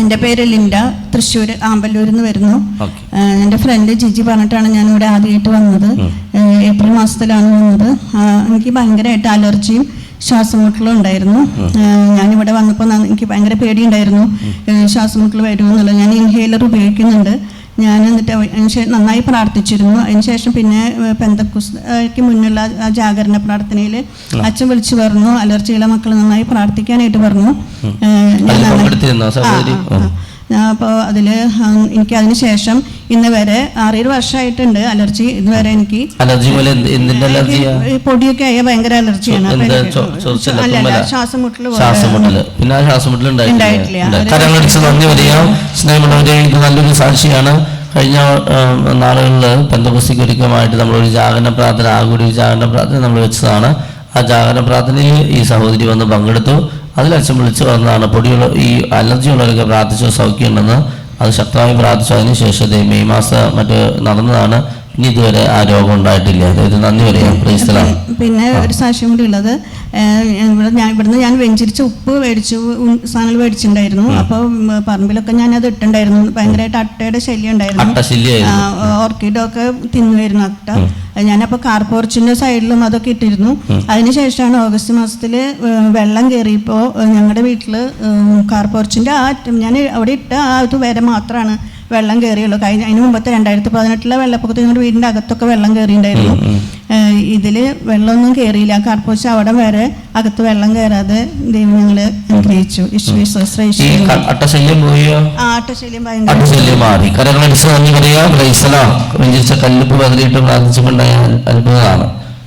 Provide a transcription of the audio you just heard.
എൻ്റെ പേര് ലിൻഡ, തൃശ്ശൂർ ആമ്പല്ലൂരിൽ നിന്ന് വരുന്നു. എൻ്റെ ഫ്രണ്ട് ജിജി പറഞ്ഞിട്ടാണ് ഞാനിവിടെ ആദ്യമായിട്ട് വന്നത്. ഏപ്രിൽ മാസത്തിലാണ് വന്നത്. എനിക്ക് ഭയങ്കരമായിട്ട് അലർജിയും ശ്വാസം മുട്ടലും ഉണ്ടായിരുന്നു. ഞാനിവിടെ വന്നപ്പോൾ എനിക്ക് ഭയങ്കര പേടിയുണ്ടായിരുന്നു ശ്വാസം മുട്ടൽ വരുമെന്നുള്ളത്. ഞാൻ ഇൻഹേലർ ഉപയോഗിക്കുന്നുണ്ട്. ഞാൻ എന്നിട്ട് നന്നായി പ്രാർത്ഥിച്ചിരുന്നു. അതിനുശേഷം പിന്നെ പെന്തക്കോസ്തിക്ക് മുന്നുള്ള ജാഗരണ പ്രാർത്ഥനയിൽ അച്ഛൻ വിളിച്ചു പറഞ്ഞു, അലർജിയുള്ള മക്കൾ നന്നായി പ്രാർത്ഥിക്കാനായിട്ട് പറഞ്ഞു. അപ്പോൾ എനിക്ക് അതിന് ശേഷം ഇന്ന് വരെ 6 വർഷമായിട്ടുണ്ട് അലർജി. ഇതുവരെ എനിക്ക് പൊടിയൊക്കെ ആയ ഭയങ്കര അലർജിയാണ്. ശ്വാസം മുട്ടല് നല്ലൊരു സാക്ഷിയാണ്. കഴിഞ്ഞ നാളുകളിൽ പെന്തക്കോസ്തിക്ക് ഒരുക്കമായിട്ട് നമ്മളൊരു ജാഗരണ പ്രാർത്ഥന, ആകൂടി ജാഗരണ പ്രാർത്ഥന നമ്മൾ വെച്ചതാണ്. ആ ജാഗരണ പ്രാർത്ഥനയിൽ ഈ സഹോദരി വന്ന് പങ്കെടുത്തു. അതിൽ അച്ഛൻ വിളിച്ചു പറഞ്ഞതാണ് പൊടിയുള്ള ഈ അലർജി ഉള്ളവരൊക്കെ പ്രാർത്ഥിച്ചു സൗഖ്യമുണ്ടെന്ന്. അത് ശക്തമായി പ്രാർത്ഥിച്ചു. അതിനുശേഷം മെയ് മാസം നടന്നതാണ്. ഇനി ഇതുവരെ ആ രോഗം ഉണ്ടായിട്ടില്ല. അതായത് നന്ദി പറയാം. പ്രൈസ്തലാണ്. പിന്നെ ഒരു സാക്ഷ്യം കൂടി ഉള്ളത്, ഇവിടുന്ന് ഞാൻ വെഞ്ചരിച്ച ഉപ്പ് സാധനങ്ങൾ മേടിച്ചിട്ടുണ്ടായിരുന്നു. അപ്പോൾ പറമ്പിലൊക്കെ ഞാൻ അത് ഇട്ടുണ്ടായിരുന്നു. ഭയങ്കരമായിട്ട് അട്ടയുടെ ശല്യം ഉണ്ടായിരുന്നു. ഓർക്കിഡൊക്കെ തിന്നുമായിരുന്നു അട്ട. ഞാനപ്പോൾ കാർപോർച്ചിൻ്റെ സൈഡിലും അതൊക്കെ ഇട്ടിരുന്നു. അതിനുശേഷമാണ് ഓഗസ്റ്റ് മാസത്തിൽ വെള്ളം കയറിയപ്പോൾ ഞങ്ങളുടെ വീട്ടിൽ കാർപോർച്ചിൻ്റെ ഞാൻ അവിടെ ഇട്ട അത് വരെ മാത്രമാണ് വെള്ളം കയറിയുള്ളൂ. അതിന് മുമ്പത്തെ 2018 വെള്ളപ്പൊക്കത്തിൽ ഞങ്ങളുടെ വീടിൻ്റെ അകത്തൊക്കെ വെള്ളം കയറിയിട്ടുണ്ടായിരുന്നു. ഇതിൽ വെള്ളമൊന്നും കയറിയില്ല. കാർപോർച്ച് അവിടെ വരെ അകത്ത് വെള്ളം കയറാതെ ദൈവം ഞങ്ങൾ അനുഗ്രഹിച്ചു. അട്ടശല്യം മാറി. കല്ലുപ്പ് ബദലിയിട്ട് പ്രാർത്ഥിച്ചുകൊണ്ടായ അത്ഭുതമാണ്.